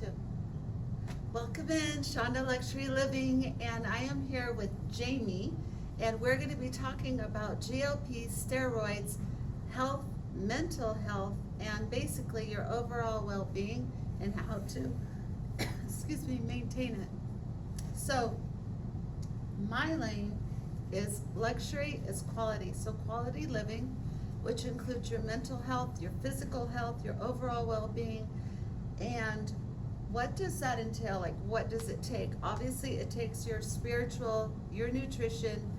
too. Welcome in, Chanda Luxury Living, and I am here with Jamie, and we're going to be talking about GLP, steroids, health, mental health, and basically your overall well-being and how to, excuse me, maintain it. So, my lane is luxury is quality. So quality living, which includes your mental health, your physical health, your overall well-being, and what does that entail? Like, what does it take? Obviously, it takes your spiritual, your nutrition,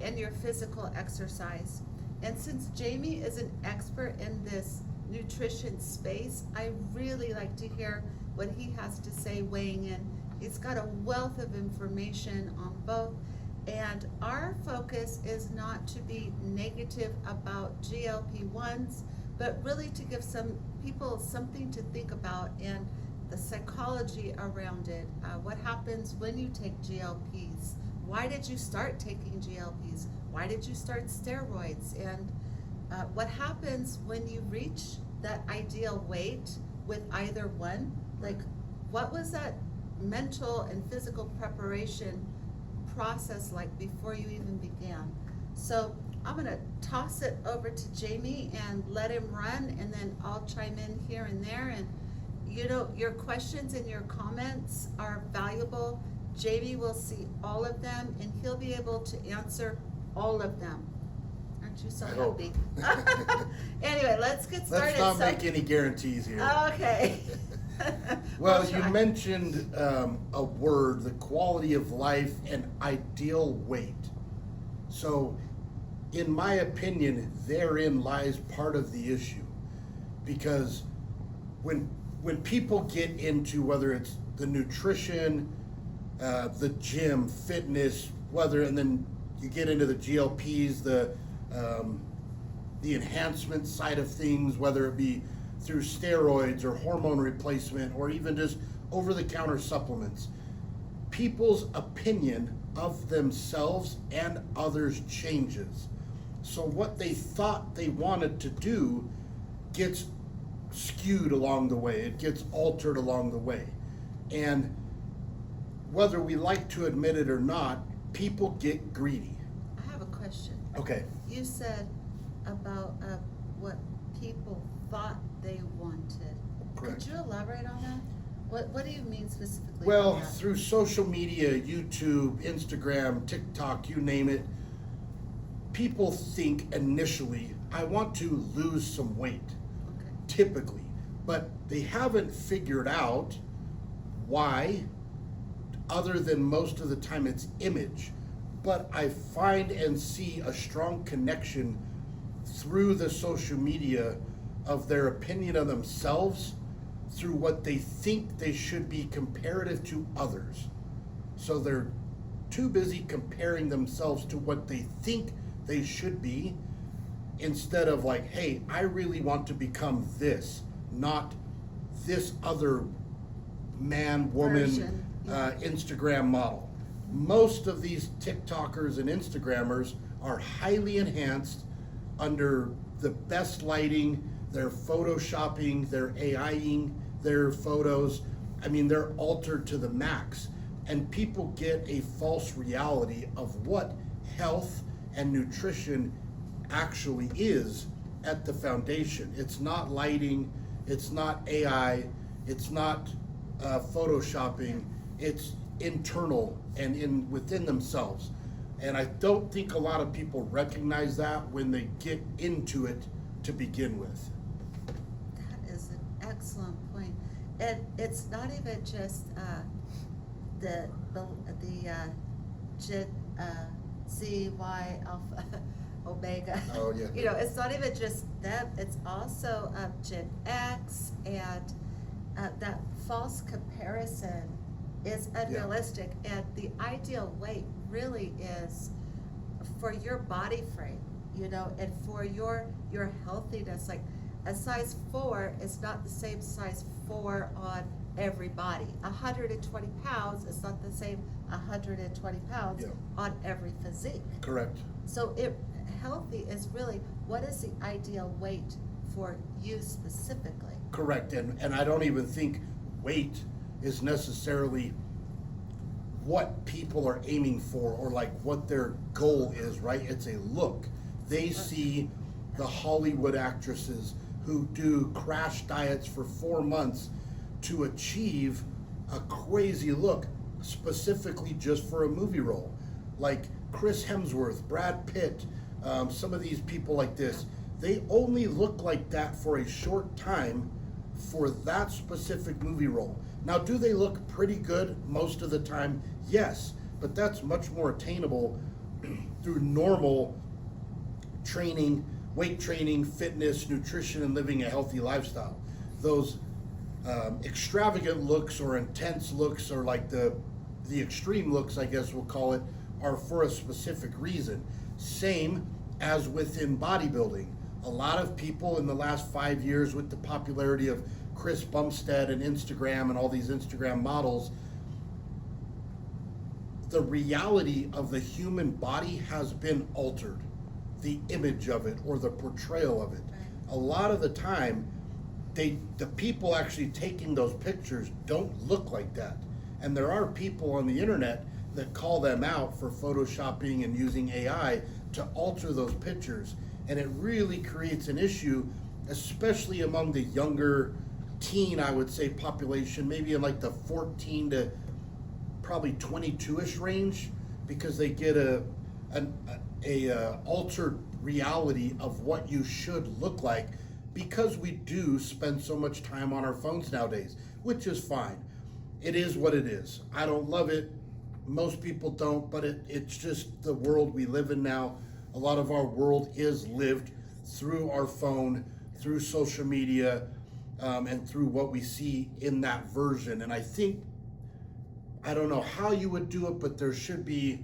and your physical exercise. And since Jamie is an expert in this nutrition space, I really like to hear what he has to say weighing in. He's got a wealth of information on both. And our focus is not to be negative about GLP-1s, but really to give some people something to think about and the psychology around it. What happens when you take GLPs? Why did you start taking GLPs? Why did you start steroids? And what happens when you reach that ideal weight with either one? Like, what was that mental and physical preparation process like before you even began? So I'm gonna toss it over to Jamie and let him run, and then I'll chime in here and there. And you know, your questions and your comments are valuable. Jamie will see all of them and he'll be able to answer all of them. Aren't you so happy? Anyway, let's get started. Let's not make any guarantees here. Okay. Well, you mentioned a word, the quality of life and ideal weight. So, in my opinion, therein lies part of the issue. Because when people get into whether it's the nutrition, the gym, fitness, and then you get into the GLPs, the enhancement side of things, whether it be through steroids or hormone replacement or even just over-the-counter supplements, people's opinion of themselves and others changes. So what they thought they wanted to do gets skewed along the way. It gets altered along the way. And whether we like to admit it or not, people get greedy. I have a question. Okay. You said about what people thought they wanted. Correct. Could you elaborate on that? What do you mean specifically? Well, by that? through social media, YouTube, Instagram, TikTok, you name it, people think initially, I want to lose some weight, Okay. typically, but they haven't figured out why, other than most of the time it's image. But I find and see a strong connection through the social media of their opinion of themselves through what they think they should be comparative to others. So they're too busy comparing themselves to what they think they should be instead of like, hey, I really want to become this, not this other man, woman, Version, yeah. Instagram model. Most of these TikTokers and Instagrammers are highly enhanced under the best lighting. They're photoshopping, they're AIing their photos. I mean, they're altered to the max. And people get a false reality of what health and nutrition actually is at the foundation. It's not lighting, it's not AI, it's not photoshopping, it's internal and within themselves. And I don't think a lot of people recognize that when they get into it to begin with. That is an excellent point. And it's not even just the ZY alpha omega. Oh, yeah. You know, it's not even just them. It's also Gen X, and that false comparison is unrealistic. And the ideal weight really is for your body frame, you know, and for your healthiness. Like a size 4 is not the same size 4 on every body. 120 pounds is not the same 120 pounds on every physique. Correct. So healthy is really, what is the ideal weight for you specifically? Correct. And I don't even think weight is necessarily what people are aiming for or like what their goal is, right? It's a look. They see the Hollywood actresses who do crash diets for 4 months to achieve a crazy look, specifically just for a movie role. Like Chris Hemsworth, Brad Pitt, some of these people like this, they only look like that for a short time for that specific movie role. Now, do they look pretty good most of the time? Yes, but that's much more attainable through normal training, weight training, fitness, nutrition, and living a healthy lifestyle. Those extravagant looks or intense looks, or like the extreme looks, I guess we'll call it, are for a specific reason. Same as within bodybuilding. A lot of people in the last 5 years, with the popularity of Chris Bumstead and Instagram and all these Instagram models, the reality of the human body has been altered. The image of it or the portrayal of it. A lot of the time, the people actually taking those pictures don't look like that. And there are people on the internet that call them out for photoshopping and using AI to alter those pictures. And it really creates an issue, especially among the younger teen, I would say, population, maybe in like the 14 to probably 22-ish range, because they get a altered reality of what you should look like, because we do spend so much time on our phones nowadays, which is fine. It is what it is. I don't love it. Most people don't, but it's just the world we live in now. A lot of our world is lived through our phone, through social media, and through what we see in that version. And I think, I don't know how you would do it, but there should be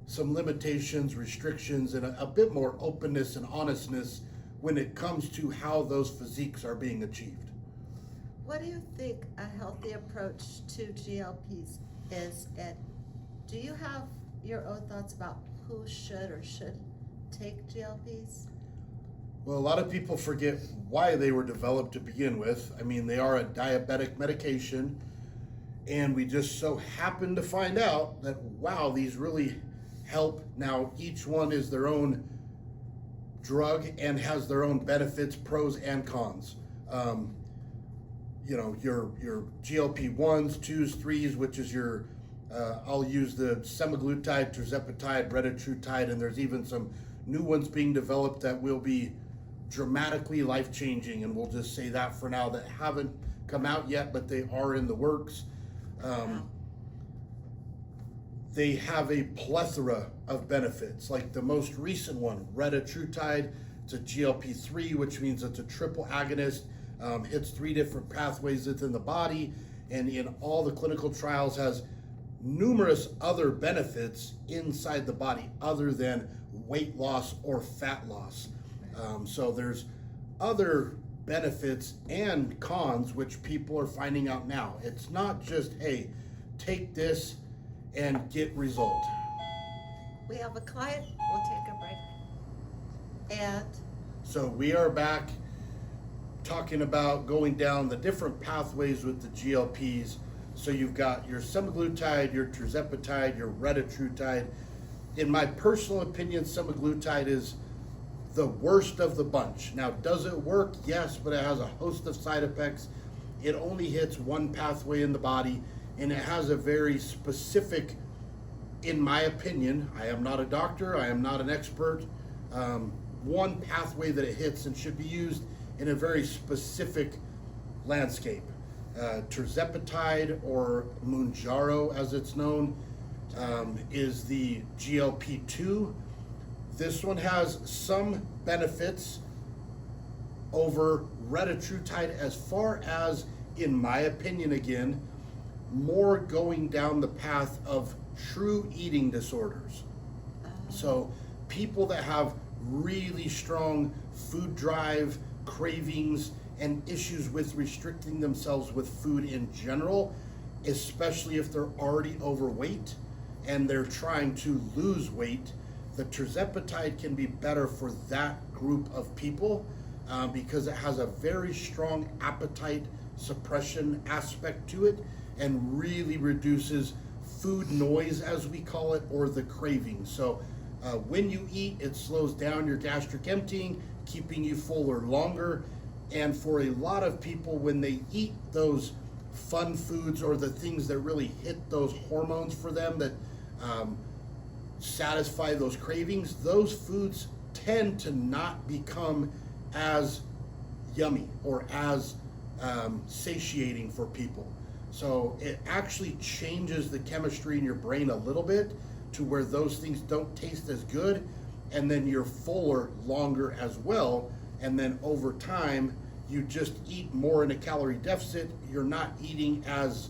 some limitations, restrictions, and a bit more openness and honestness when it comes to how those physiques are being achieved. What do you think a healthy approach to GLPs is? And do you have your own thoughts about who should or shouldn't take GLPs? Well, a lot of people forget why they were developed to begin with. I mean, they are a diabetic medication, and we just so happen to find out that, wow, these really help. Now, each one is their own drug and has their own benefits, pros and cons. Your GLP-1s, 2s, 3s, which is your, I'll use the semaglutide, tirzepatide, retatrutide, and there's even some new ones being developed that will be dramatically life-changing, and we'll just say that for now, that haven't come out yet, but they are in the works. They have a plethora of benefits, like the most recent one, retatrutide. It's a GLP-3, which means it's a triple agonist, hits 3 different pathways within the body, and in all the clinical trials has numerous other benefits inside the body other than weight loss or fat loss. So there's other benefits and cons which people are finding out now. It's not just, hey, take this and get result. We have a client, we'll take a break. And so we are back talking about going down the different pathways with the GLPs. So you've got your semaglutide, your tirzepatide, your retatrutide. In my personal opinion, semaglutide is the worst of the bunch. Now, does it work? Yes, but it has a host of side effects. It only hits one pathway in the body, and it has a very specific, in my opinion, I am not a doctor, I am not an expert, one pathway that it hits and should be used in a very specific landscape. Tirzepatide, or Mounjaro as it's known, is the GLP-2. This one has some benefits over retatrutide as far as, in my opinion again, more going down the path of true eating disorders. So people that have really strong food drive, cravings, and issues with restricting themselves with food in general, especially if they're already overweight and they're trying to lose weight, the tirzepatide can be better for that group of people because it has a very strong appetite suppression aspect to it and really reduces food noise, as we call it, or the craving. So when you eat, it slows down your gastric emptying, keeping you fuller longer. And for a lot of people, when they eat those fun foods or the things that really hit those hormones for them that satisfy those cravings, those foods tend to not become as yummy or as satiating for people. So it actually changes the chemistry in your brain a little bit to where those things don't taste as good, and then you're fuller longer as well. And then over time, you just eat more in a calorie deficit. You're not eating as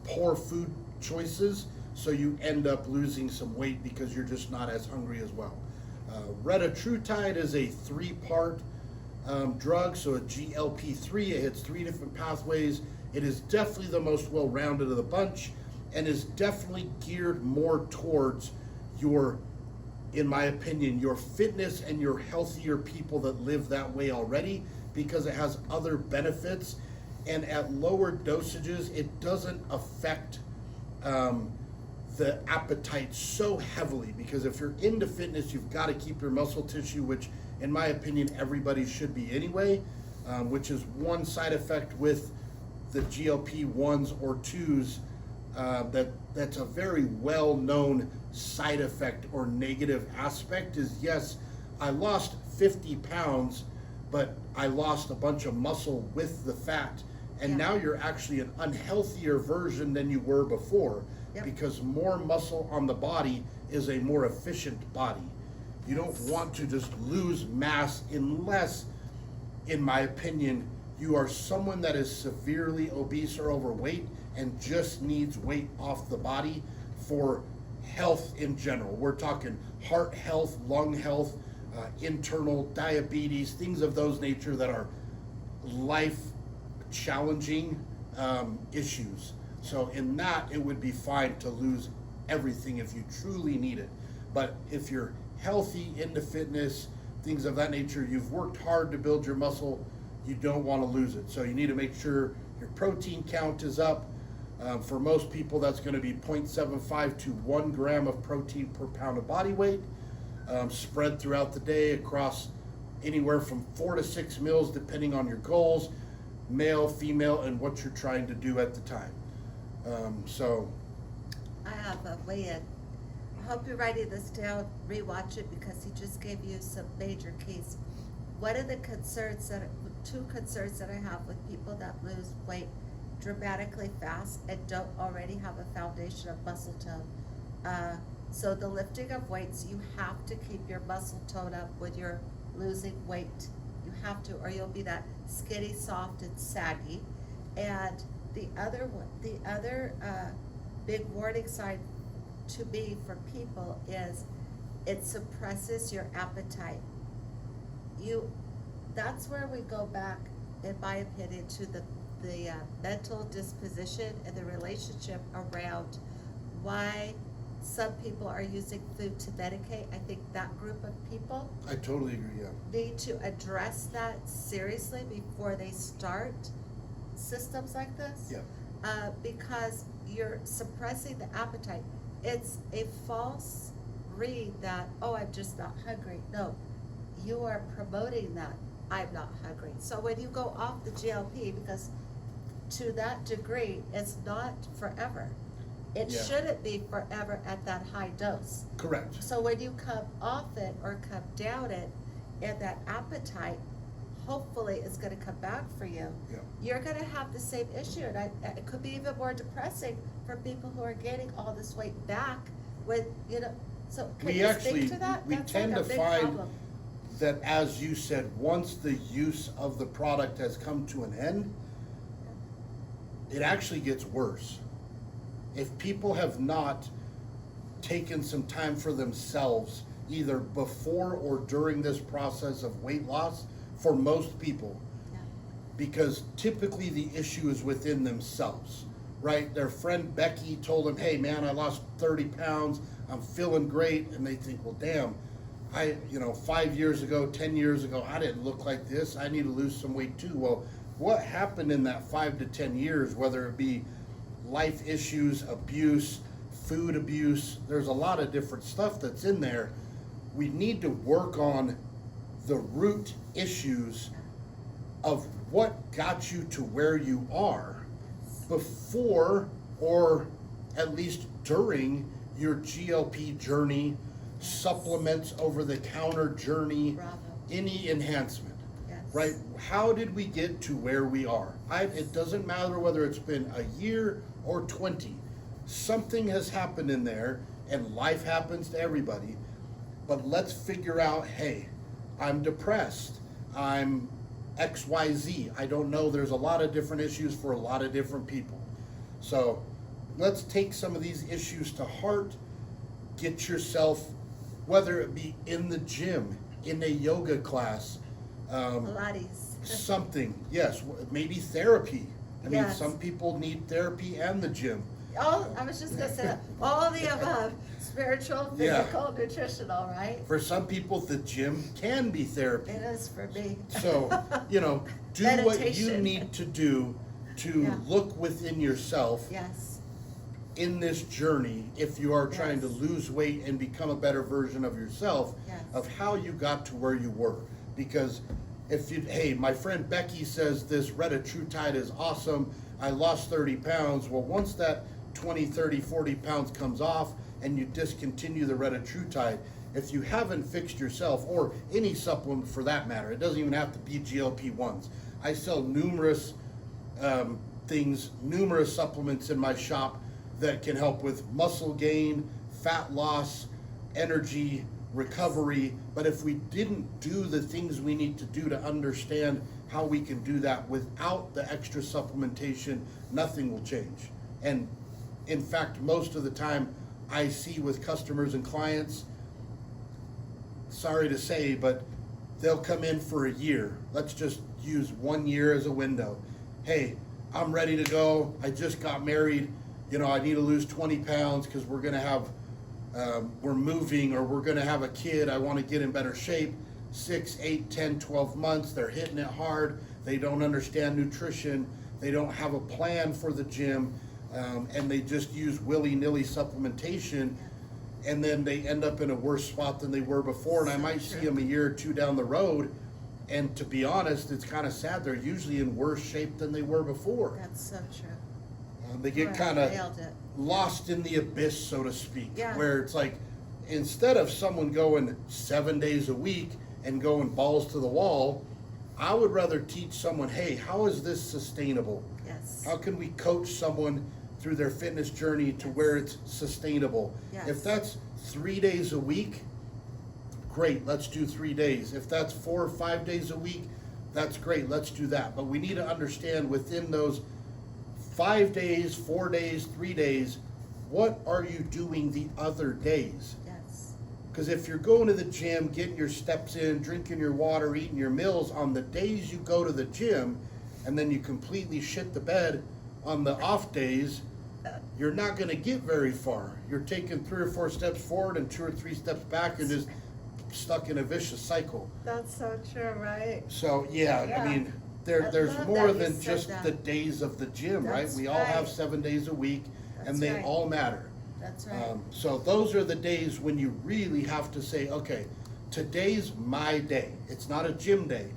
poor food choices, so you end up losing some weight because you're just not as hungry as well. Retatrutide is a 3-part drug, so a GLP-3. It hits 3 different pathways. It is definitely the most well-rounded of the bunch and is definitely geared more towards your, in my opinion, your fitness and your healthier people that live that way already, because it has other benefits. And at lower dosages, it doesn't affect the appetite so heavily, because if you're into fitness, you've got to keep your muscle tissue, which in my opinion, everybody should be anyway, which is one side effect with the GLP-1s or 2s, that's a very well-known side effect or negative aspect is, yes, I lost 50 pounds, but I lost a bunch of muscle with the fat. And now you're actually an unhealthier version than you were before, because more muscle on the body is a more efficient body. You don't want to just lose mass unless, in my opinion, you are someone that is severely obese or overweight and just needs weight off the body for health in general. We're talking heart health, lung health, internal diabetes, things of those nature that are life challenging issues. So in that, it would be fine to lose everything if you truly need it. But if you're healthy, into fitness, things of that nature, you've worked hard to build your muscle, you don't want to lose it. So you need to make sure your protein count is up. For most people, that's going to be 0.75 to 1 gram of protein per pound of body weight, spread throughout the day across anywhere from 4 to 6 meals, depending on your goals, male, female, and what you're trying to do at the time. I have a way of, I hope you're writing this down, rewatch it, because he just gave you some major keys. One of the concerns two concerns that I have with people that lose weight dramatically fast and don't already have a foundation of muscle tone. So the lifting of weights, you have to keep your muscle tone up when you're losing weight. You have to, or you'll be that skinny, soft, and saggy. And the other big warning sign to me for people is it suppresses your appetite. That's where we go back, in my opinion, to the mental disposition and the relationship around why some people are using food to medicate. I think that group of people, I totally agree, need to address that seriously before they start systems like this. Because you're suppressing the appetite. It's a false read that, oh, I'm just not hungry. No, you are promoting that I'm not hungry. So when you go off the GLP, because to that degree, it's not forever. It shouldn't be forever at that high dose. Correct. So when you come off it or come down it, and that appetite hopefully is going to come back for you, you're going to have the same issue. And it could be even more depressing for people who are gaining all this weight back with, so can you speak to that? We That's tend like a to big find problem. that, as you said, once the use of the product has come to an end, it actually gets worse. If people have not taken some time for themselves, either before or during this process of weight loss, for most people, because typically the issue is within themselves, right? Their friend Becky told them, hey man, I lost 30 pounds, I'm feeling great, and they think, well damn, 5 years ago, 10 years ago, I didn't look like this, I need to lose some weight too. Well, what happened in that 5 to 10 years, whether it be life issues, abuse, food abuse. There's a lot of different stuff that's in there. We need to work on the root issues of what got you to where you are before, or at least during, your GLP journey, supplements, over the counter journey, Bravo. any enhancement. Yes. Right? How did we get to where we are? It doesn't matter whether it's been a year or 20. Something has happened in there, and life happens to everybody. But let's figure out, hey, I'm depressed. I'm XYZ. I don't know. There's a lot of different issues for a lot of different people. So let's take some of these issues to heart. Get yourself, whether it be in the gym, in a yoga class, Pilates. something, yes, maybe therapy. I mean, Yes. some people need therapy and the gym. I was just gonna say that. All the above, spiritual, Yeah. physical, nutritional, right? For some people, the gym can be therapy. It is for me. So, do what you Meditation. need to do to Yeah. look within yourself Yes, in this journey if you are trying to Yes. lose weight and become a better version of yourself, Yes. of how you got to where you were. Because hey, my friend Becky says this retatrutide is awesome, I lost 30 pounds. Well, once that 20, 30, 40 pounds comes off and you discontinue the retatrutide, if you haven't fixed yourself, or any supplement for that matter, it doesn't even have to be GLP-1s. I sell numerous numerous supplements in my shop that can help with muscle gain, fat loss, energy, recovery. But if we didn't do the things we need to do to understand how we can do that without the extra supplementation, nothing will change. And in fact, most of the time I see with customers and clients, sorry to say, but they'll come in for a year. Let's just use 1 year as a window. Hey, I'm ready to go. I just got married. I need to lose 20 pounds because we're going to have, we're moving, or we're going to have a kid. I want to get in better shape. 6, 8, 10, 12 months. They're hitting it hard. They don't understand nutrition. They don't have a plan for the gym. And they just use willy-nilly supplementation. And then they end up in a worse spot than they were before. And I might see them a year or two down the road. And to be honest, it's kind of sad. They're usually in worse shape than they were before. that's so true. They get Right, kind of nailed it. lost in the abyss, so to speak. Yeah. Where it's like, instead of someone going 7 days a week and going balls to the wall, I would rather teach someone, hey, how is this sustainable? Yes. How can we coach someone through their fitness journey to where it's sustainable? Yes. If that's 3 days a week, great, let's do 3 days. If that's 4 or 5 days a week, that's great, let's do that. But we need to understand within those 5 days, 4 days, 3 days, what are you doing the other days? Yes. Because if you're going to the gym, getting your steps in, drinking your water, eating your meals on the days you go to the gym, and then you completely shit the bed on the off days, you're not going to get very far. You're taking 3 or 4 steps forward and 2 or 3 steps back, and just stuck in a vicious cycle. That's so true, right? So yeah, Yeah. I mean, I there's love more that you than said just that. the days of the gym, right? That's We all have right. 7 days a week, That's and they right. all matter. That's right. So those are the days when you really have to say, okay, today's my day. It's not a gym day.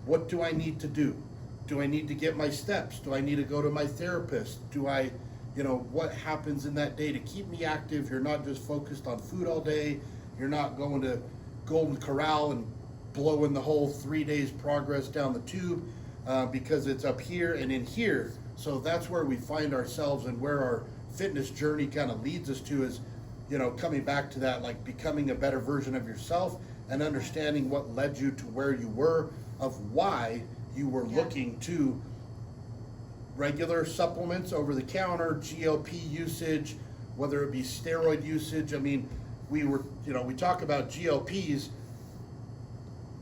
What do I need to do? Do I need to get my steps? Do I need to go to my therapist? Do I, what happens in that day to keep me active? You're not just focused on food all day. You're not going to Golden Corral and blowing the whole 3 days progress down the tube because it's up here and in here. So that's where we find ourselves, and where our fitness journey kind of leads us to is, coming back to that, like becoming a better version of yourself and understanding what led you to where you were, of why you were Yeah. looking to regular supplements, over the counter, GLP usage, whether it be steroid usage. I mean, we talk about GLPs,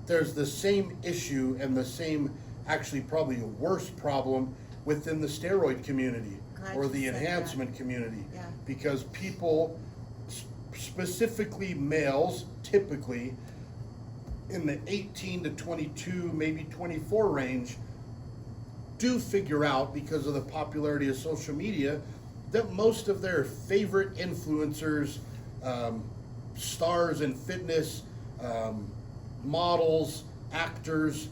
there's the same issue and the same, actually probably a worse problem within the steroid community Glad or you the said enhancement community. Yeah. Because people, specifically males, typically in the 18 to 22, maybe 24 range, do figure out, because of the popularity of social media, that most of their favorite influencers, stars in fitness, models, actors,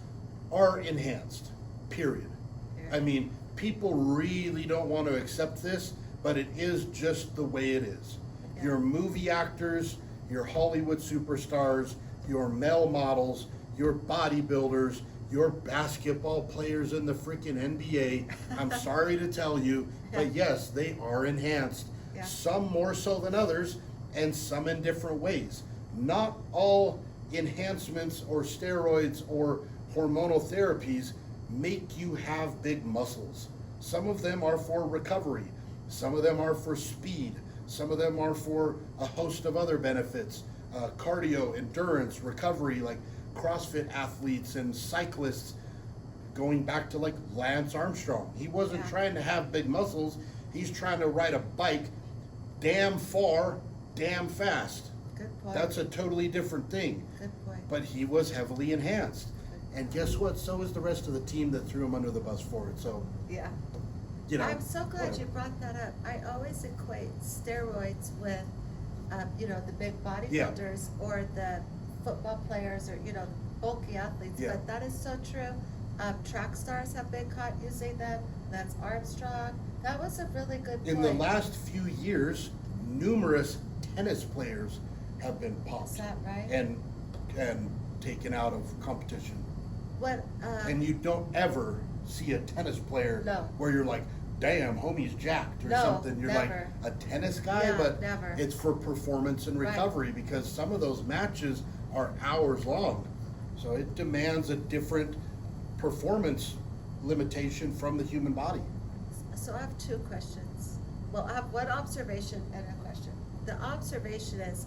are enhanced, period. I mean, people really don't want to accept this, but it is just the way it is. Yeah. Your movie actors, your Hollywood superstars, your male models, your bodybuilders, your basketball players in the freaking NBA, I'm sorry to tell you, but yes, they are enhanced. Yeah. Some more so than others, and some in different ways. Not all enhancements or steroids or hormonal therapies make you have big muscles. Some of them are for recovery. Some of them are for speed. Some of them are for a host of other benefits. Cardio, endurance, recovery, like CrossFit athletes and cyclists, going back to like Lance Armstrong. He wasn't trying to have big muscles. He's trying to ride a bike damn far, damn fast. Good point. That's a totally different thing. Good point. But he was heavily enhanced. And guess what? So is the rest of the team that threw him under the bus for it. So, Yeah. you know. I'm so glad whatever. you brought that up. I always equate steroids with, the big bodybuilders or the football players or, bulky athletes. Yeah. But that is so true. Track stars have been caught using them. Lance Armstrong. That was a really good point. In the last few years, numerous tennis players have been popped. Is that right? And taken out of competition. What, And you don't ever see a tennis player No. where you're like, damn, homie's jacked or No, something. You're never. like, a tennis guy? Yeah, But never. it's for performance and Right. recovery, because some of those matches are hours long. So it demands a different performance limitation from the human body. So I have two questions. Well, I have one observation and a question. The observation is,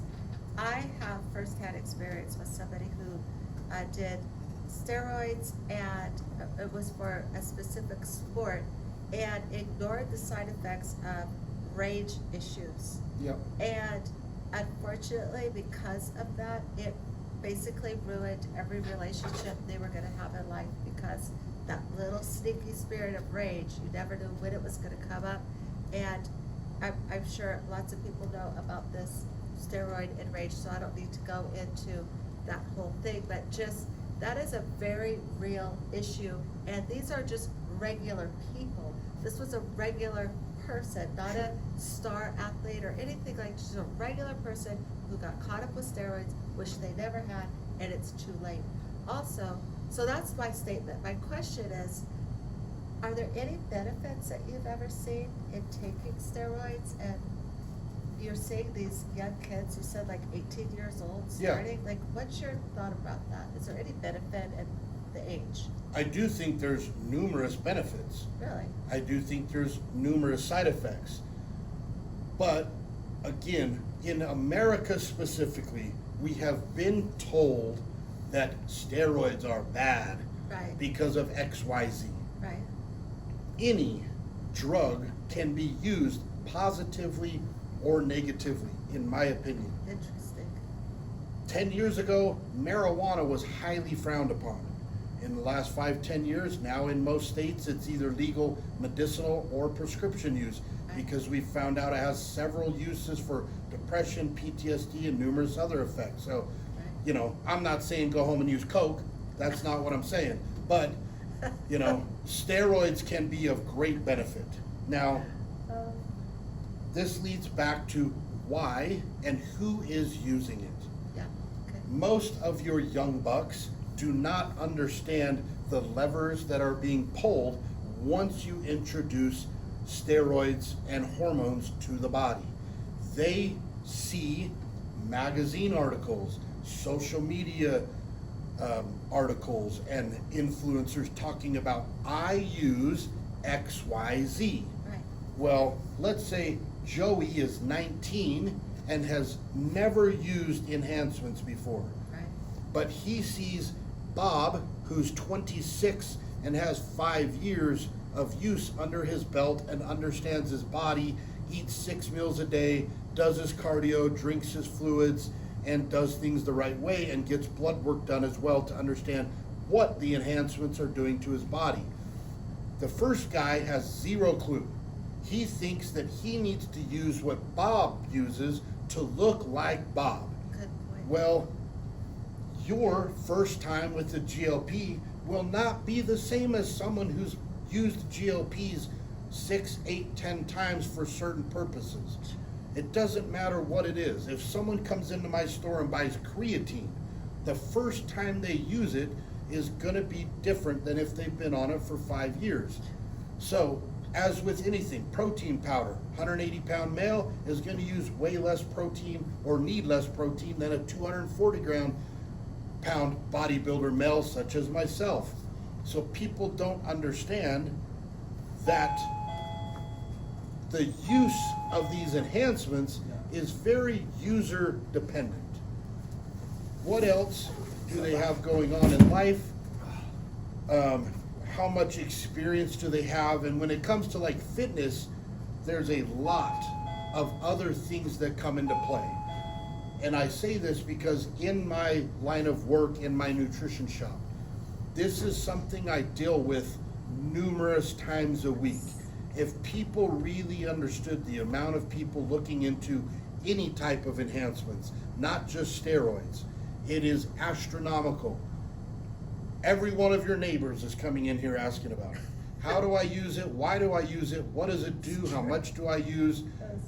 I have firsthand experience with somebody who did steroids, and it was for a specific sport, and ignored the side effects of rage issues. Yep. And unfortunately, because of that, it basically ruined every relationship they were gonna have in life, because that little sneaky spirit of rage, you never knew when it was gonna come up. And I'm sure lots of people know about this steroid and rage, so I don't need to go into that whole thing, but just, that is a very real issue. And these are just regular people. This was a regular person, not a star athlete or anything, like just a regular person who got caught up with steroids, wish they never had, and it's too late. Also, so that's my statement. My question is, are there any benefits that you've ever seen in taking steroids? And you're seeing these young kids, you said like 18 years old starting, like what's your thought about that? Is there any benefit in the age? I do think there's numerous benefits. Really? I do think there's numerous side effects. But again, in America specifically, we have been told that steroids are bad Right, because of XYZ. right, Any drug can be used positively or negatively, in my opinion. interesting. 10 years ago, marijuana was highly frowned upon. In the last 5-10 years, now in most states, it's either legal, medicinal, or prescription use, because we found out it has several uses for depression, PTSD, and numerous other effects. So, you know, I'm not saying go home and use Coke. That's not what I'm saying. But, you know, steroids can be of great benefit. Now, this leads back to why and who is using it. Yeah, okay. Most of your young bucks do not understand the levers that are being pulled once you introduce steroids and hormones to the body. They see magazine articles, social media articles, and influencers talking about, I use XYZ. Right, Well, let's say Joey is 19 and has never used enhancements before, right, but he sees Bob, who's 26 and has 5 years of use under his belt and understands his body, eats 6 meals a day, does his cardio, drinks his fluids, and does things the right way, and gets blood work done as well to understand what the enhancements are doing to his body. The first guy has zero clue. He thinks that he needs to use what Bob uses to look like Bob. Good point. Well, your first time with the GLP will not be the same as someone who's used GLPs 6, 8, 10 times for certain purposes. It doesn't matter what it is. If someone comes into my store and buys creatine, the first time they use it is gonna be different than if they've been on it for 5 years. So, as with anything, protein powder, 180-pound male is gonna use way less protein or need less protein than a 240-pound bodybuilder male such as myself. So people don't understand that the use of these enhancements is very user dependent. What else do they have going on in life? How much experience do they have? And when it comes to like fitness, there's a lot of other things that come into play. And I say this because in my line of work, in my nutrition shop, this is something I deal with numerous times a week. If people really understood the amount of people looking into any type of enhancements, not just steroids, it is astronomical. Every one of your neighbors is coming in here asking about it. How do I use it? Why do I use it? What does it do? How much do I use?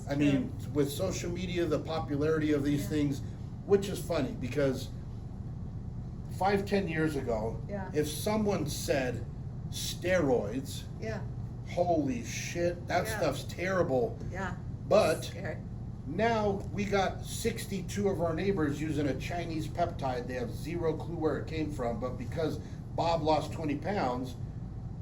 I mean, with social media, the popularity of these things, which is funny because 5, 10 years ago, if someone said steroids, holy shit, that stuff's terrible. But Scary. now we got 62 of our neighbors using a Chinese peptide. They have zero clue where it came from, but because Bob lost 20 pounds,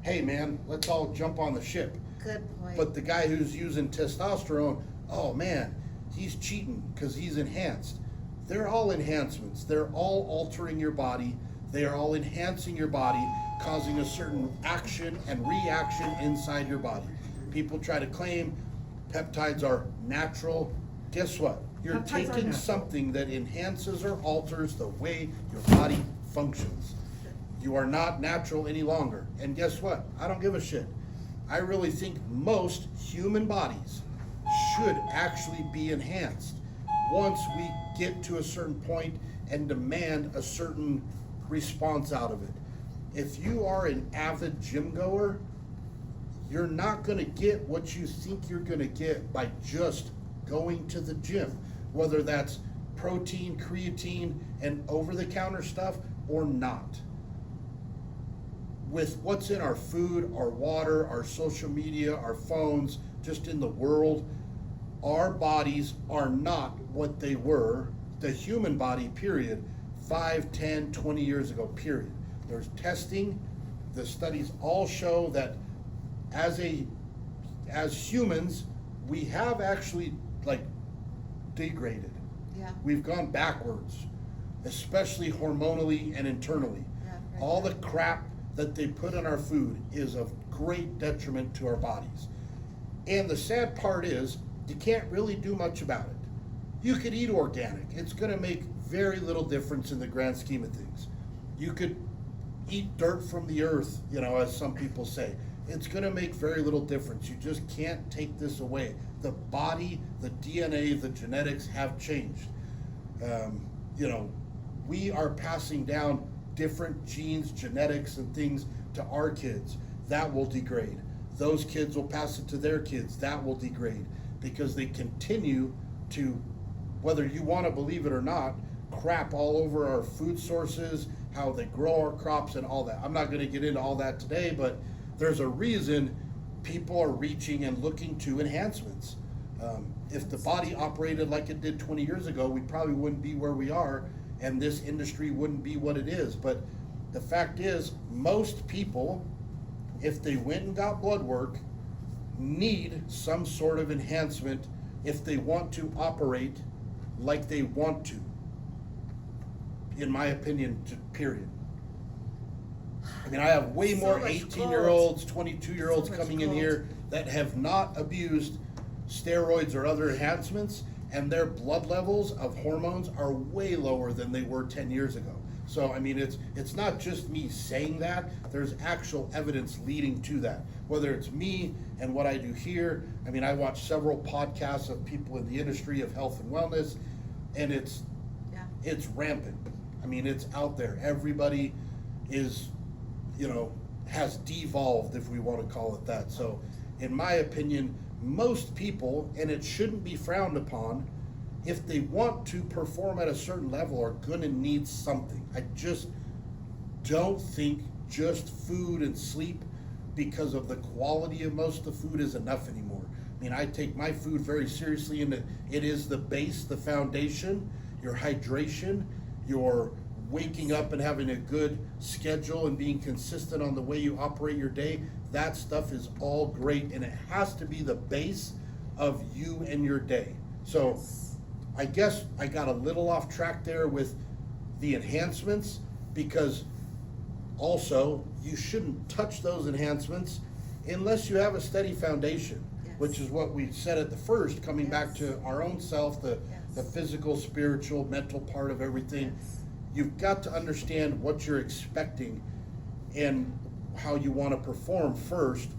hey man, let's all jump on the ship. Good point. But the guy who's using testosterone, oh man, he's cheating because he's enhanced. They're all enhancements. They're all altering your body. They are all enhancing your body, causing a certain action and reaction inside your body. People try to claim peptides are natural. Guess what? You're Peptides are taking natural. something that enhances or alters the way your body functions. You are not natural any longer. And guess what? I don't give a shit. I really think most human bodies should actually be enhanced once we get to a certain point and demand a certain response out of it. If you are an avid gym goer, you're not going to get what you think you're going to get by just going to the gym, whether that's protein, creatine, and over-the-counter stuff or not. With what's in our food, our water, our social media, our phones, just in the world, our bodies are not what they were, the human body, period, 5, 10, 20 years ago, period. There's testing. The studies all show that as humans, we have actually degraded. We've gone backwards, especially hormonally and internally. All the crap that they put in our food is of great detriment to our bodies. And the sad part is, you can't really do much about it. You could eat organic. It's gonna make very little difference in the grand scheme of things. You could eat dirt from the earth, as some people say. It's gonna make very little difference. You just can't take this away. The body, the DNA, the genetics have changed. We are passing down different genes, genetics, and things to our kids. That will degrade. Those kids will pass it to their kids. That will degrade because they continue to, whether you want to believe it or not, crap all over our food sources, how they grow our crops and all that. I'm not going to get into all that today, but there's a reason people are reaching and looking to enhancements. If the body operated like it did 20 years ago, we probably wouldn't be where we are, and this industry wouldn't be what it is. But the fact is, most people, if they went and got blood work, need some sort of enhancement if they want to operate like they want to. In my opinion, period. I mean, I have way So more much 18-year-olds, 22-year-olds So much coming in gold. here that have not abused steroids or other enhancements, and their blood levels of hormones are way lower than they were 10 years ago. So, I mean, it's not just me saying that, there's actual evidence leading to that. Whether it's me and what I do here, I mean, I watch several podcasts of people in the industry of health and wellness, and it's rampant. I mean, it's out there. Everybody is, has devolved, if we want to call it that. So, in my opinion, most people, and it shouldn't be frowned upon, if they want to perform at a certain level, are going to need something. I just don't think just food and sleep, because of the quality of most of the food, is enough anymore. I mean, I take my food very seriously, and it is the base, the foundation, your hydration, your waking up and having a good schedule and being consistent on the way you operate your day. That stuff is all great, and it has to be the base of you and your day. So I guess I got a little off track there with the enhancements, because also you shouldn't touch those enhancements unless you have a steady foundation, which is what we said at the first, coming back to our own self, the physical, spiritual, mental part of everything. You've got to understand what you're expecting and how you want to perform first.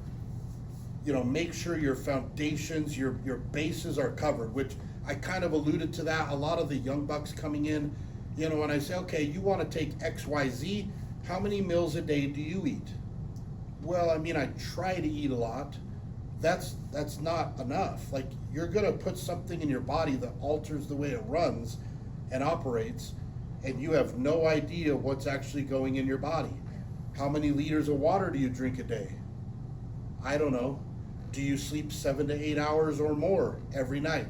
Make sure your foundations, your bases are covered, which I kind of alluded to that. A lot of the young bucks coming in, when I say, okay, you want to take XYZ, how many meals a day do you eat? Well, I mean, I try to eat a lot. That's not enough. Like, you're going to put something in your body that alters the way it runs and operates, and you have no idea what's actually going in your body. How many liters of water do you drink a day? I don't know. Do you sleep 7 to 8 hours or more every night?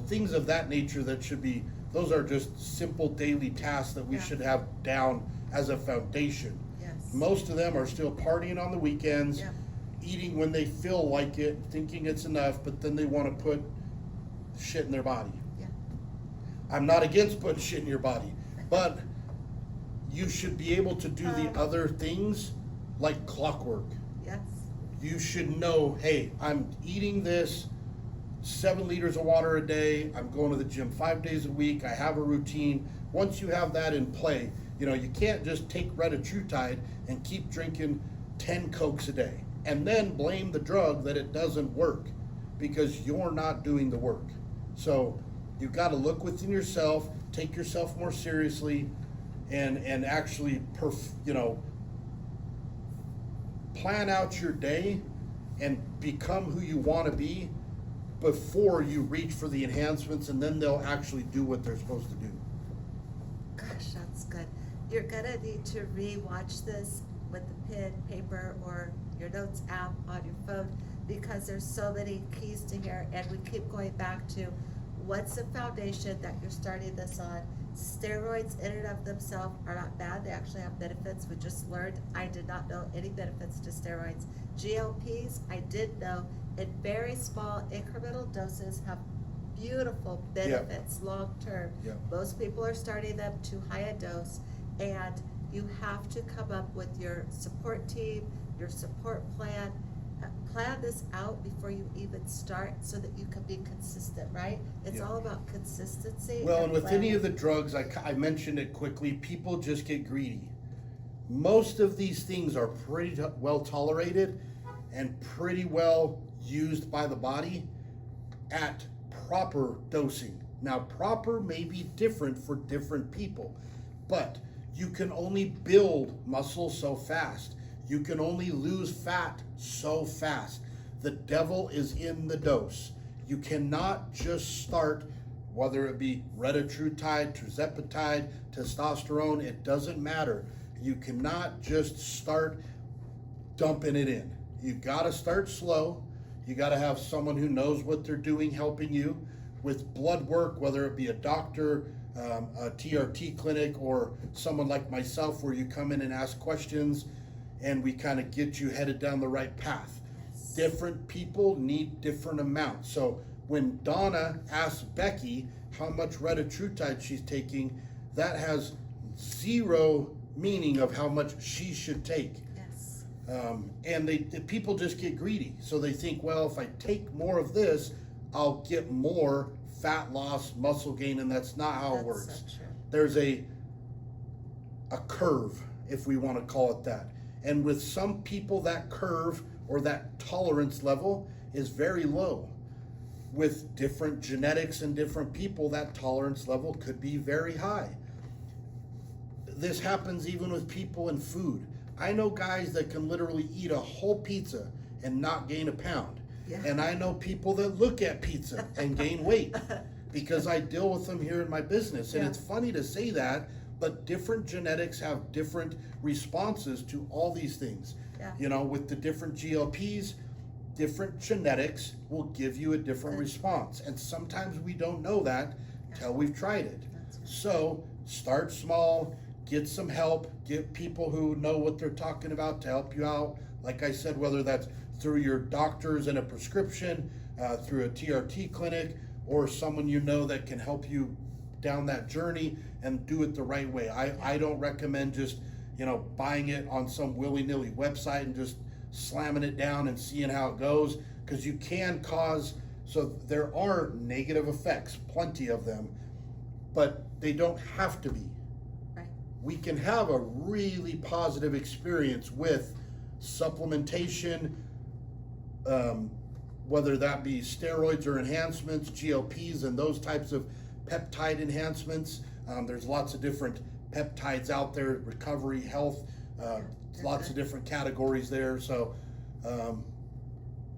Things of that nature that should be, those are just simple daily tasks that we should have down as a foundation. Yes. Most of them are still partying on the weekends, eating when they feel like it, thinking it's enough, but then they want to put shit in their body. I'm not against putting shit in your body, but you should be able to do the other things like clockwork. Yes. You should know, hey, I'm eating this 7 liters of water a day. I'm going to the gym 5 days a week. I have a routine. Once you have that in play, you can't just take retatrutide and keep drinking 10 Cokes a day and then blame the drug that it doesn't work, because you're not doing the work. So you've got to look within yourself, take yourself more seriously, and actually, plan out your day and become who you want to be before you reach for the enhancements, and then they'll actually do what they're supposed to do. Gosh, that's good. You're gonna need to re-watch this with the pen, paper, or your notes app on your phone, because there's so many keys to here, and we keep going back to what's the foundation that you're starting this on. Steroids in and of themselves are not bad. They actually have benefits. We just learned. I did not know any benefits to steroids. GLPs, I did know, in very small incremental doses, have beautiful benefits long term. Most people are starting them too high a dose, and you have to come up with your support team, your support plan. Plan this out before you even start, so that you can be consistent, right? It's all about consistency. Well, and with any of the drugs, I mentioned it quickly, people just get greedy. Most of these things are pretty well tolerated and pretty well used by the body at proper dosing. Now, proper may be different for different people, but you can only build muscle so fast. You can only lose fat so fast. The devil is in the dose. You cannot just start, whether it be retatrutide, tirzepatide, testosterone, it doesn't matter. You cannot just start dumping it in. You gotta start slow. You gotta have someone who knows what they're doing helping you with blood work, whether it be a doctor, a TRT clinic, or someone like myself where you come in and ask questions and we kind of get you headed down the right path. Different people need different amounts. So when Donna asks Becky how much retatrutide she's taking, that has zero meaning of how much she should take. Yes. And the people just get greedy. So they think, well, if I take more of this, I'll get more fat loss, muscle gain, and that's not how it works. So true. There's a a curve, if we want to call it that. And with some people, that curve or that tolerance level is very low. With different genetics and different people, that tolerance level could be very high. This happens even with people in food. I know guys that can literally eat a whole pizza and not gain a pound. Yeah. And I know people that look at pizza and gain weight because I deal with them here in my business. And Yeah. it's funny to say that, but different genetics have different responses to all these things. Yeah. You know, with the different GLPs, different genetics will give you a different response. And sometimes we don't know that till we've tried it. That's right. So start small, get some help, get people who know what they're talking about to help you out. Like I said, whether that's through your doctors and a prescription, through a TRT clinic, or someone you know that can help you down that journey and do it the right way. I don't recommend just, buying it on some willy-nilly website and just slamming it down and seeing how it goes, because you can cause, so there are negative effects, plenty of them, but they don't have to be. Right. We can have a really positive experience with supplementation, whether that be steroids or enhancements, GLPs and those types of peptide enhancements. There's lots of different peptides out there, recovery, health, lots of different categories there. So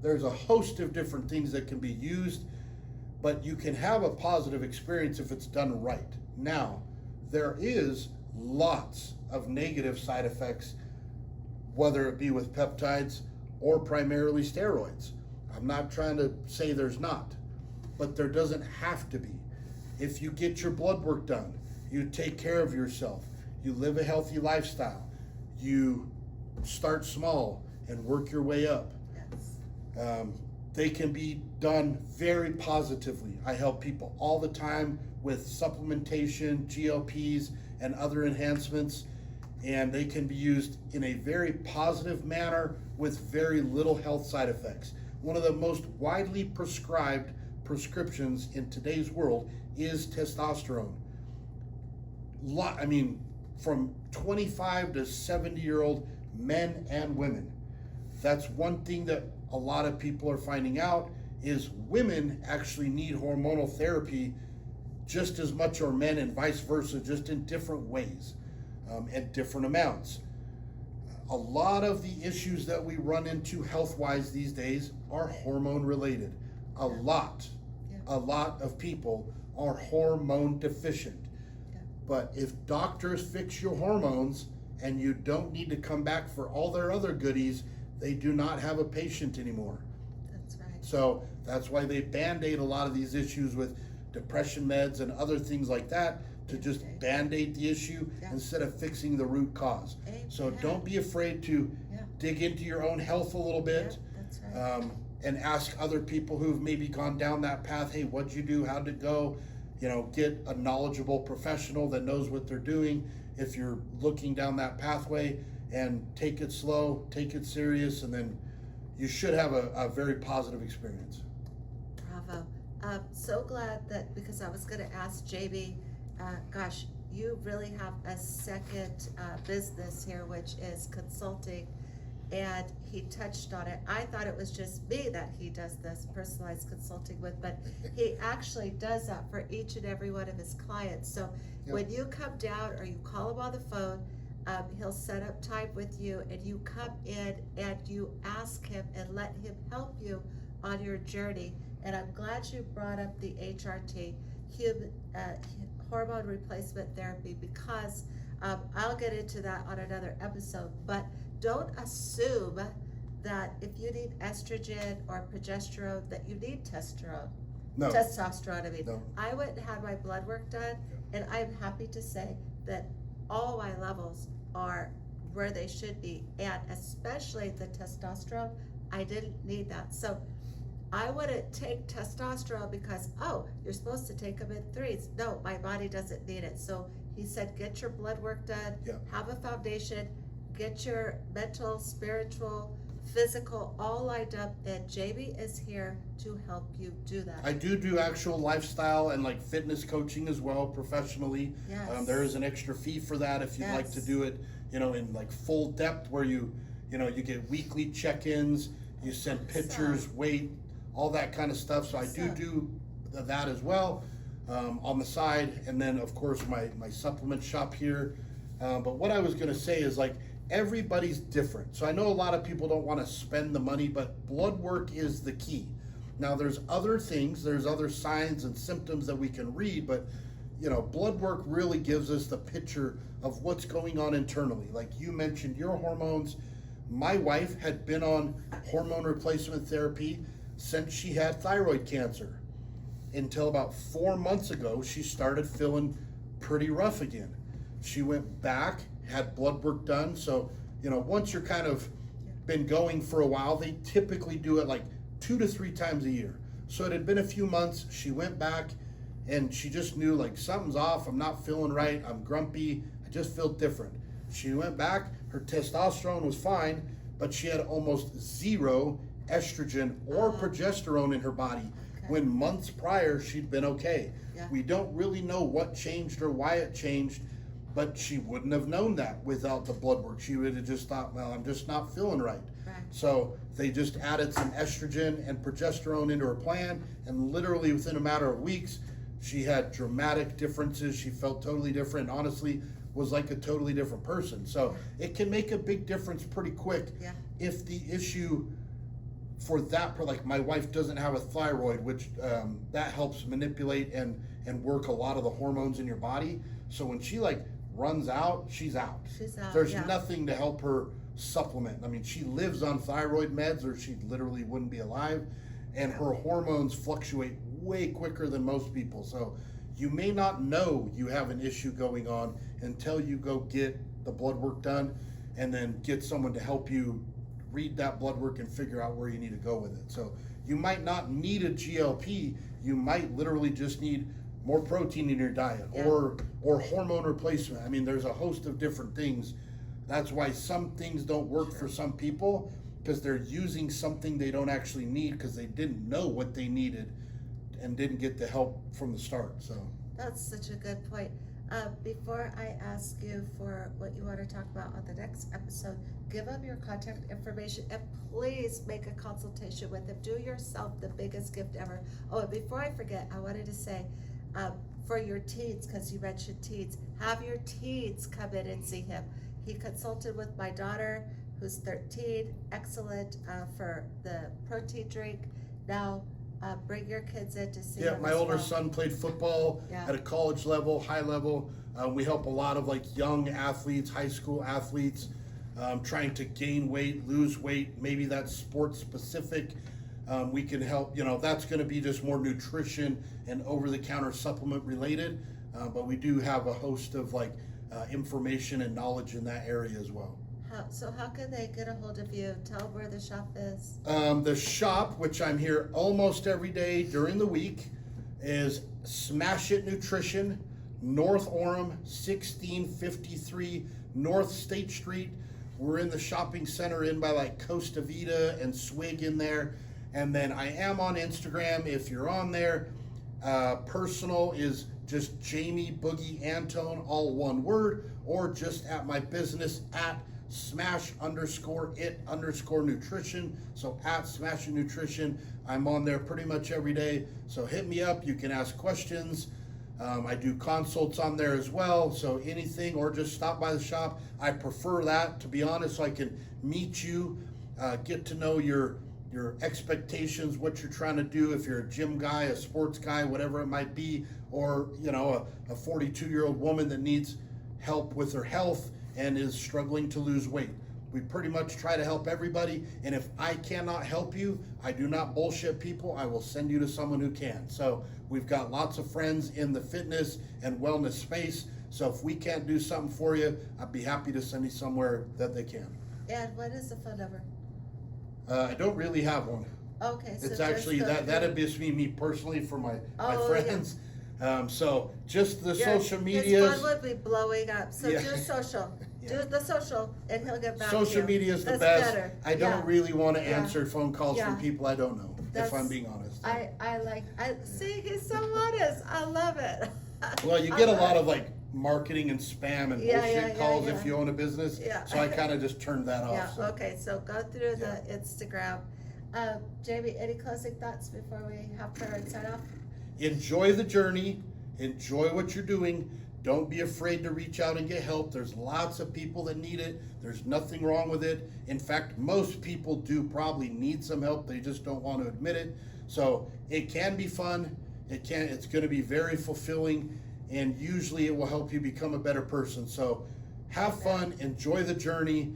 there's a host of different things that can be used, but you can have a positive experience if it's done right. Now, there is lots of negative side effects, whether it be with peptides or primarily steroids. I'm not trying to say there's not, but there doesn't have to be. If you get your blood work done, you take care of yourself, you live a healthy lifestyle, you start small and work your way up. Yes. They can be done very positively. I help people all the time with supplementation, GLPs, and other enhancements, and they can be used in a very positive manner with very little health side effects. One of the most widely prescribed prescriptions in today's world is testosterone. From 25 to 70-year-old men and women. That's one thing that a lot of people are finding out is women actually need hormonal therapy just as much, or men, and vice versa, just in different ways, at different amounts. A lot of the issues that we run into health-wise these days are hormone related. A lot of people are hormone deficient. But if doctors fix your hormones and you don't need to come back for all their other goodies, they do not have a patient anymore. That's right. So that's why they band-aid a lot of these issues with depression meds and other things like that, to just band-aid the issue instead of fixing the root cause. So don't be afraid to dig into your own health a little bit. That's right. And ask other people who've maybe gone down that path, hey, what'd you do, how'd it go? Get a knowledgeable professional that knows what they're doing if you're looking down that pathway, and take it slow, take it serious, and then you should have a very positive experience. Bravo. So glad that, because I was going to ask JB, gosh, you really have a second business here, which is consulting, and he touched on it. I thought it was just me that he does this personalized consulting with, but he actually does that for each and every one of his clients. So when you come down or you call him on the phone, he'll set up time with you, and you come in and you ask him and let him help you on your journey. And I'm glad you brought up the HRT, hormone replacement therapy, because I'll get into that on another episode. But don't assume that if you need estrogen or progesterone that you need testosterone. No. Testosterone, No. I went and had my blood work done, and I'm happy to say that all my levels are where they should be, and especially the testosterone, I didn't need that. So I wouldn't take testosterone because, you're supposed to take them in threes. No, my body doesn't need it. So he said, get your blood work done, have a foundation, get your mental, spiritual, physical, all lined up, and Jamie is here to help you do that. I do actual lifestyle and like fitness coaching as well professionally. Yes. There is an extra fee for that if you'd like to do it, in like full depth where you get weekly check-ins, you send pictures, weight, all that kind of stuff. So I do that as well on the side. And then of course my supplement shop here. But what I was gonna say is like, everybody's different. So I know a lot of people don't want to spend the money, but blood work is the key. Now there's other things, there's other signs and symptoms that we can read, but blood work really gives us the picture of what's going on internally. Like you mentioned your hormones. My wife had been on hormone replacement therapy since she had thyroid cancer. Until about 4 months ago, she started feeling pretty rough again. She went back, had blood work done. So, once you're kind of been going for a while, they typically do it like 2 to 3 times a year. So it had been a few months. She went back and she just knew like something's off. I'm not feeling right. I'm grumpy. I just feel different. She went back. Her testosterone was fine, but she had almost zero estrogen or progesterone in her body. When months prior she'd been okay. We don't really know what changed or why it changed, but she wouldn't have known that without the blood work. She would have just thought, well, I'm just not feeling right. So they just added some estrogen and progesterone into her plan, and literally within a matter of weeks, she had dramatic differences. She felt totally different, and honestly was like a totally different person. So it can make a big difference pretty quick if the issue for that, like my wife doesn't have a thyroid, which that helps manipulate and work a lot of the hormones in your body. So when she like runs out, she's out. There's nothing to help her supplement. I mean, she lives on thyroid meds or she literally wouldn't be alive, and her hormones fluctuate way quicker than most people. So you may not know you have an issue going on until you go get the blood work done and then get someone to help you read that blood work and figure out where you need to go with it. So you might not need a GLP, you might literally just need more protein in your diet or hormone replacement. I mean, there's a host of different things. That's why some things don't work for some people, because they're using something they don't actually need because they didn't know what they needed and didn't get the help from the start. So that's such a good point. Before I ask you for what you want to talk about on the next episode, give them your contact information and please make a consultation with them. Do yourself the biggest gift ever. Oh, and before I forget, I wanted to say, for your teens, because you mentioned teens, have your teens come in and see him. He consulted with my daughter, who's 13, excellent for the protein drink. Now, bring your kids in to see him. My older son played football at a college level, high level. We help a lot of like young athletes, high school athletes, trying to gain weight, lose weight. Maybe that's sports specific. We can help, that's going to be just more nutrition and over-the-counter supplement related. But we do have a host of like information and knowledge in that area as well. So how can they get a hold of you? Tell them where the shop is. The shop, which I'm here almost every day during the week, is Smashit Nutrition, North Orem, 1653 North State Street. We're in the shopping center in by like Costa Vida and Swig in there. And then I am on Instagram if you're on there. Personal is just Jamie Boogie Antone, all one word, or just at my business at @smash_it_nutrition. So at Smashit Nutrition, I'm on there pretty much every day. So hit me up. You can ask questions. I do consults on there as well. So anything, or just stop by the shop. I prefer that, to be honest, so I can meet you, get to know your expectations, what you're trying to do. If you're a gym guy, a sports guy, whatever it might be, or a 42-year-old woman that needs help with her health and is struggling to lose weight. We pretty much try to help everybody, and if I cannot help you, I do not bullshit people. I will send you to someone who can. So we've got lots of friends in the fitness and wellness space, so if we can't do something for you, I'd be happy to send you somewhere that they can. And what is the phone number? I don't really have one. Okay, so it's actually that'd be me personally for my friends. So just the social media. His phone would be blowing up. So do social. do the social, and he'll get back to you. Social media is the That's best. better. I don't really want to Yeah. answer phone calls Yeah. from people I don't know, if I'm being honest. I see, he's so honest. I love it. Well, you get a lot of like marketing and spam and Yeah, bullshit yeah, calls yeah. if you own a business. Yeah. So I kind of just turned that off. Yeah, So. okay, so go through the Yeah. Instagram. Jamie, any closing thoughts before we have prayer and sign off? Enjoy the journey. Enjoy what you're doing. Don't be afraid to reach out and get help. There's lots of people that need it. There's nothing wrong with it. In fact, most people do probably need some help. They just don't want to admit it. So it can be fun. It's going to be very fulfilling, and usually it will help you become a better person. So have fun, enjoy the journey,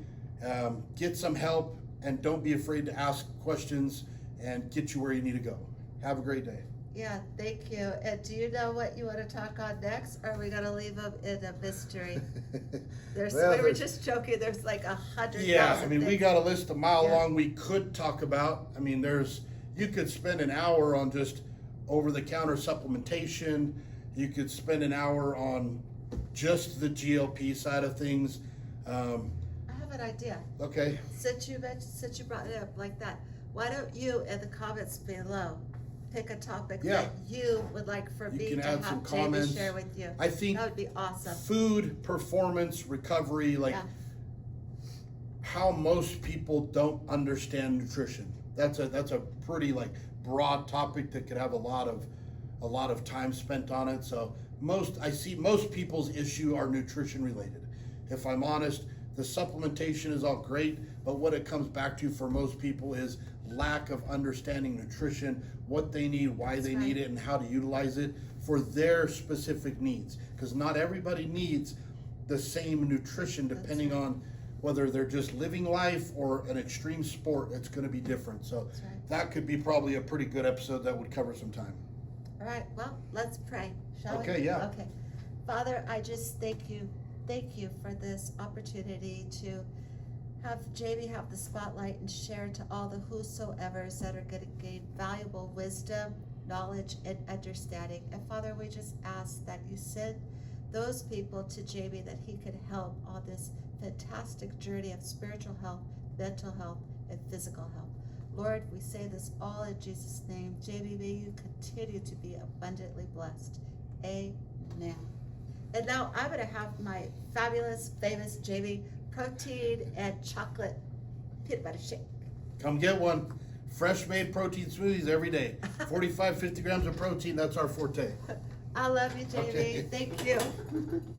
get some help, and don't be afraid to ask questions and get you where you need to go. Have a great day. Yeah, thank you. And do you know what you want to talk on next, or are we gonna leave them in a mystery? We were just joking, there's like 100,000 Yeah, I mean, we things. got a list a mile Yeah. long we could talk about. I mean, you could spend an hour on just over-the-counter supplementation. You could spend an hour on just the GLP side of things. I have an idea. Okay, Since you brought it up like that, why don't you, in the comments below, pick a topic Yeah. that you would like for You me can to add some have Jamie comments. share with you? I think That would be awesome. food, performance, recovery, like Yeah. how most people don't understand nutrition. That's a pretty like broad topic that could have a lot of time spent on it. So I see most people's issue are nutrition related. If I'm honest, the supplementation is all great, but what it comes back to for most people is lack of understanding nutrition, what they need, why they need it, and how to utilize it for their specific needs. Because not everybody needs the same nutrition depending on whether they're just living life or an extreme sport. It's going to be different. So that could be probably a pretty good episode that would cover some time. All right, well, let's pray, shall we? Okay, yeah. Okay. Father, I just thank you for this opportunity to have Jamie have the spotlight and share to all the whosoevers that are going to gain valuable wisdom, knowledge, and understanding. And Father, we just ask that you send those people to Jamie that he could help on this fantastic journey of spiritual health, mental health, and physical health. Lord, we say this all in Jesus' name. Jamie, may you continue to be abundantly blessed. Amen. And now I'm going to have my fabulous, famous Jamie protein and chocolate peanut butter shake. Come get one. Fresh made protein smoothies every day. 45, 50 grams of protein, that's our forte. I love you, Jamie. Okay. Thank you.